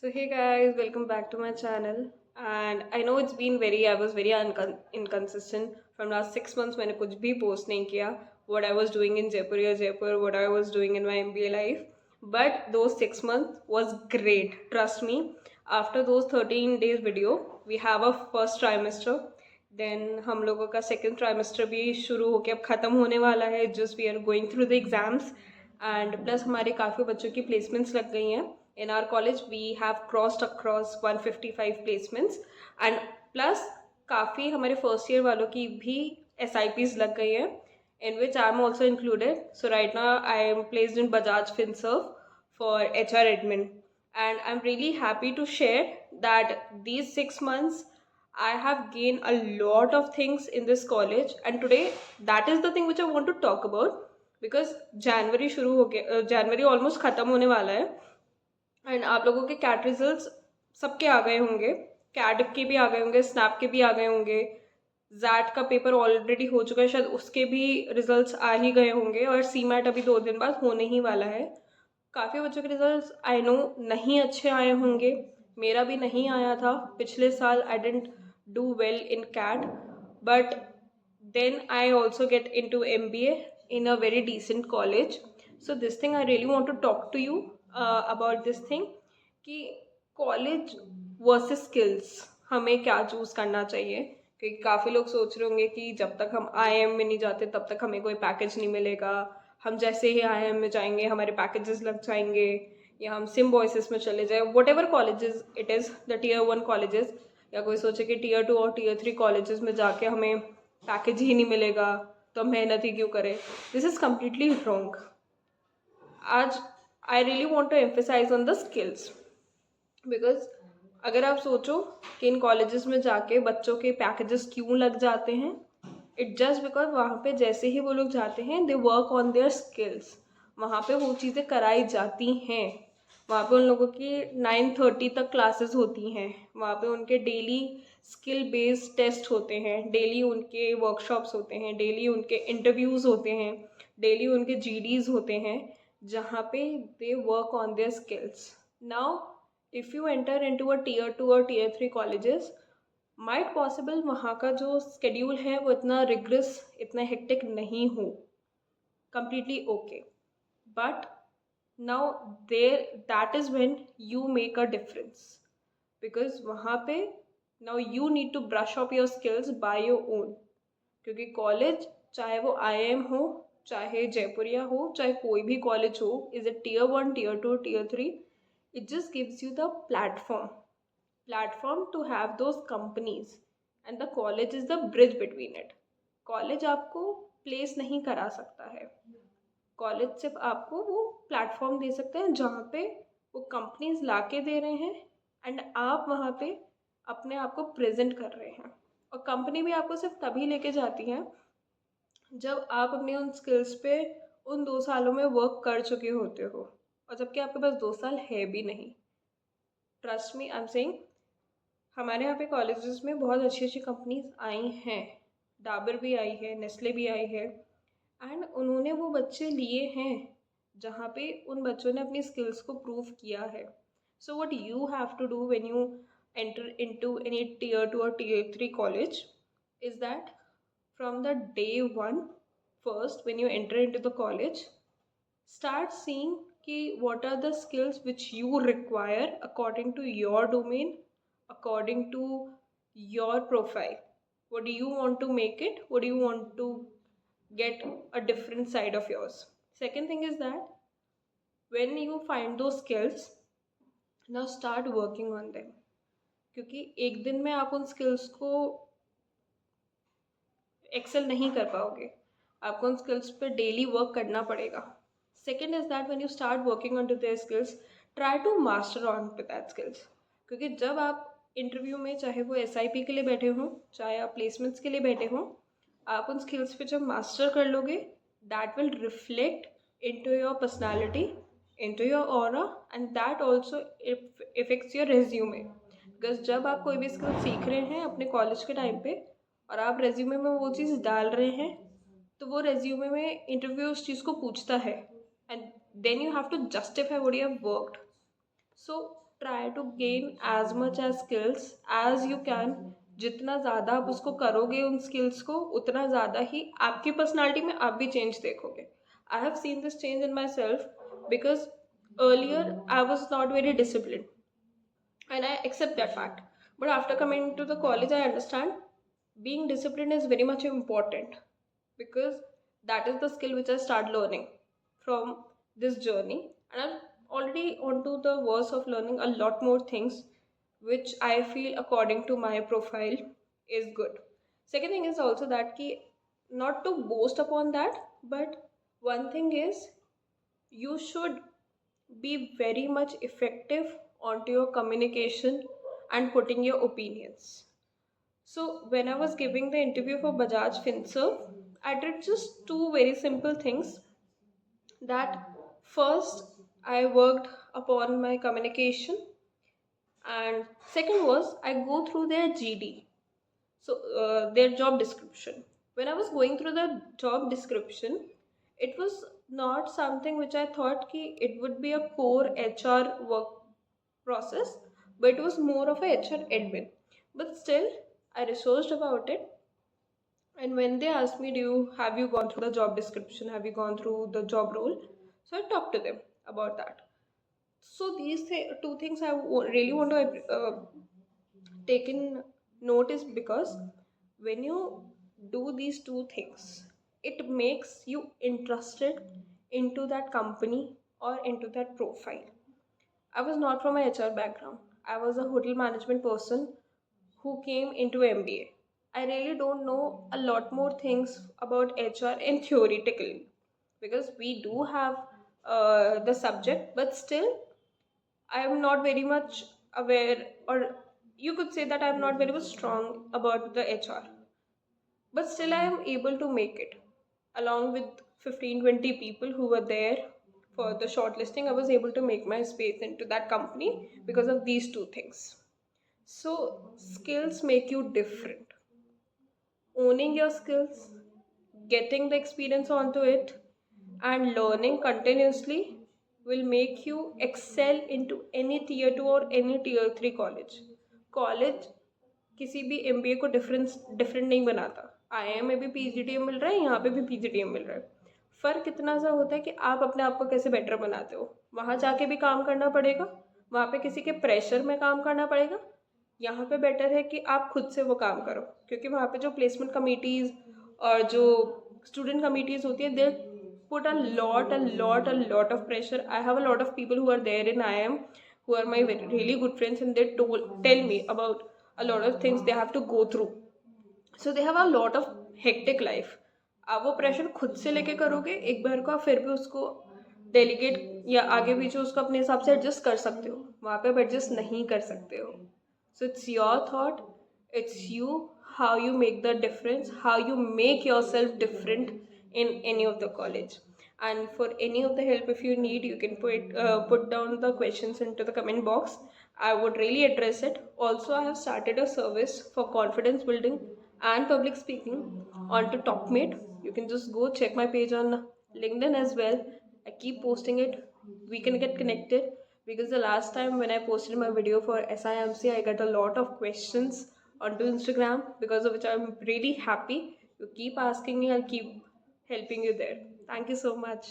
So hey guys, welcome back to my channel. And I know it's been I was very inconsistent from last 6 months. मैंने कुछ भी post नहीं किया. What I was doing in Jaipur, what I was doing in my MBA life. But those 6 months was great. Trust me. After those 13 days video, we have a first trimester. Then हम लोगों का second trimester भी शुरू होके अब ख़त्म होने वाला है. Just we are going through the exams. And plus हमारे काफ़ी बच्चों की placements लग गई हैं. In our college we have crossed across 155 placements and plus काफ़ी हमारे फर्स्ट ईयर वालों की भी SIPs लग गई हैं in which I am also included. So right now I am placed in Bajaj FinServ for HR admin and I'm really happy to share that these 6 months I have gained a lot of things in this college and today that is the thing which I want to talk about because जनवरी शुरू हो गया जनवरी almost ख़त्म होने वाला है and आप लोगों के कैट रिजल्ट्स सबके आ गए होंगे. कैट के भी आ गए होंगे, स्नैप के भी आ गए होंगे, जैट का पेपर ऑलरेडी हो चुका है, शायद उसके भी रिजल्ट्स आ ही गए होंगे और सी मैट अभी 2 दिन बाद होने ही वाला है. काफ़ी बच्चों के रिजल्ट्स आई नो नहीं अच्छे आए होंगे. मेरा भी नहीं आया था पिछले साल. I didn't do well in CAT but then I also get into MBA in a very decent college. So this thing I really want to talk to you about this thing कि college versus skills हमें क्या choose करना चाहिए. क्योंकि काफ़ी लोग सोच रहे होंगे कि जब तक हम IIM में नहीं जाते तब तक हमें कोई पैकेज नहीं मिलेगा. हम जैसे ही IIM में जाएंगे हमारे पैकेजेस लग जाएंगे या हम सिम्बोसिस में चले जाए. What ever colleges it is the Tier 1 colleges, या कोई सोचे कि Tier 2 और Tier 3 कॉलेजेस में जाके हमें पैकेज ही नहीं मिलेगा तो हम मेहनत ही क्यों करें. This is completely wrong. आज I really want to emphasise on the skills because अगर आप सोचो कि इन कॉलेजेस में जाके बच्चों के पैकेजेस क्यों लग जाते हैं, इट जस्ट बिकॉज वहाँ पे जैसे ही वो लोग जाते हैं they work on their skills. वहाँ पे वो चीज़ें कराई जाती हैं. वहाँ पे उन लोगों की 9:30 तक क्लासेस होती हैं. वहाँ पे उनके डेली स्किल बेस्ड टेस्ट होते हैं, डेली उनके वर्कशॉप्स होते हैं, डेली उनके इंटरव्यूज़ होते हैं, डेली उनके GDs होते हैं जहाँ पे they work on their skills. Now if you enter into a Tier 2 और Tier 3 कॉलेजेस माइट पॉसिबल वहाँ का जो स्केड्यूल है वो इतना रिग्रेस, इतना हेक्टिक नहीं हो. completely okay. But now there that is when you make a difference because वहाँ पे now you need to brush up your skills by your own. क्योंकि कॉलेज चाहे वो IIM हो, चाहे जयपुरिया हो, चाहे कोई भी कॉलेज हो, is it Tier 1 Tier 2 Tier 3, it just gives you the platform to have those companies and the college is the bridge between it. College आपको प्लेस नहीं करा सकता है. कॉलेज सिर्फ आपको वो प्लेटफॉर्म दे सकते हैं जहाँ पे वो कंपनीज ला के दे रहे हैं एंड आप वहाँ पे अपने आप को प्रेजेंट कर रहे हैं. और कंपनी भी आपको सिर्फ तभी लेके जाती है जब आप अपने उन स्किल्स पे उन 2 सालों में वर्क कर चुके होते हो, और जबकि आपके पास 2 साल है भी नहीं. Trust me I am saying, हमारे यहाँ पे कॉलेजेस में बहुत अच्छी अच्छी कंपनीज आई हैं. डाबर भी आई है, नेस्ले भी आई है एंड उन्होंने वो बच्चे लिए हैं जहाँ पे उन बच्चों ने अपनी स्किल्स को प्रूव किया है. So what you have to do when you enter into any Tier 2 or Tier 3 college is that from the day one, first when you enter into the college, start seeing कि what are the skills which you require according to your domain, according to your profile. What do you want to make it, what do you want to get a different side of yours. Second thing is that when you find those skills, now start working on them. क्योंकि एक दिन में आप उन skills को Excel नहीं कर पाओगे, आपको उन स्किल्स पे डेली वर्क करना पड़ेगा. Second is that when you start working on to their skills, try to master on to that skills. क्योंकि जब आप इंटरव्यू में, चाहे वो SIP के लिए बैठे हों, चाहे आप प्लेसमेंट्स के लिए बैठे हों, आप उन स्किल्स पे जब मास्टर कर लोगे, that will reflect into your personality, into your aura and that also effects your resume. Because जब आप कोई भी स्किल सीख रहे हैं अपने कॉलेज के टाइम पे और आप रेज्यूमे में वो चीज़ डाल रहे हैं, तो वो रेज्यूमे में इंटरव्यू उस चीज़ को पूछता है and then you have to justify what you have worked. So try to gain as much as skills as you can. जितना ज़्यादा आप उसको करोगे उन skills को, उतना ज़्यादा ही आपकी personality में आप भी change देखोगे. I have seen this change in myself because earlier I was not very disciplined, and I accept that fact. But after coming to the college, I understand being disciplined is very much important, because that is the skill which I start learning from this journey, and I'm already onto the verse of learning a lot more things which I feel according to my profile is good. Second thing is also that ki, not to boast upon that, but one thing is you should be very much effective onto your communication and putting your opinions. So when I was giving the interview for Bajaj Finserv, I did just two very simple things. That first, I worked upon my communication, and second was I go through their GD, so their job description. When I was going through the job description, it was not something which I thought ki it would be a core HR work process, but it was more of a HR admin. But still, I researched about it, and when they asked me, do you have you gone through the job description, have you gone through the job role, so I talked to them about that. So these two things I really want to take in note is because when you do these two things, it makes you interested into that company or into that profile. I was not from a HR background. I was a hotel management person who came into MBA. I really don't know a lot more things about HR in theoretically, because we do have the subject, but still I am not very much aware, or you could say that I am not very much strong about the HR. But still, I am able to make it. Along with 15-20 people who were there for the shortlisting, I was able to make my space into that company because of these two things. So, skills make you different. Owning your skills, getting the experience onto it, and learning continuously will make you excel into any tier 2 or any tier 3 college. College किसी भी MBA को different नहीं बनाता. IIM में भी PGDM मिल रहा है, यहाँ पे भी PGDM मिल रहा है. फ़र्क इतना सा होता है कि आप अपने आप को कैसे बेटर बनाते हो. वहाँ जाके भी काम करना पड़ेगा, वहाँ पे किसी के प्रेशर में काम करना पड़ेगा. यहाँ पे बेटर है कि आप खुद से वो काम करो, क्योंकि वहाँ पे जो प्लेसमेंट कमिटीज़ और जो स्टूडेंट कमिटीज़ होती है, दे put a lot of pressure. I have a lot of people who are there in IIM who are my really good friends, and they tell me about a lot of things they have to go through. So they have a lot of hectic life. आप वो pressure खुद से लेके करोगे एक बार को, आप फिर भी उसको डेलीगेट या आगे पीछे उसको अपने हिसाब से एडजस्ट कर सकते हो, वहाँ पे आप एडजस्ट नहीं कर सकते हो. So it's your thought, it's you, how you make the difference, how you make yourself different in any of the college. And for any of the help if you need, you can put down the questions into the comment box. I would really address it. Also, I have started a service for confidence building and public speaking onto Topmate. You can just go check my page on LinkedIn as well. I keep posting it. We can get connected, because the last time when I posted my video for SIMC, I got a lot of questions onto Instagram, because of which I'm really happy. You keep asking me, I'll keep helping you there. Thank you so much.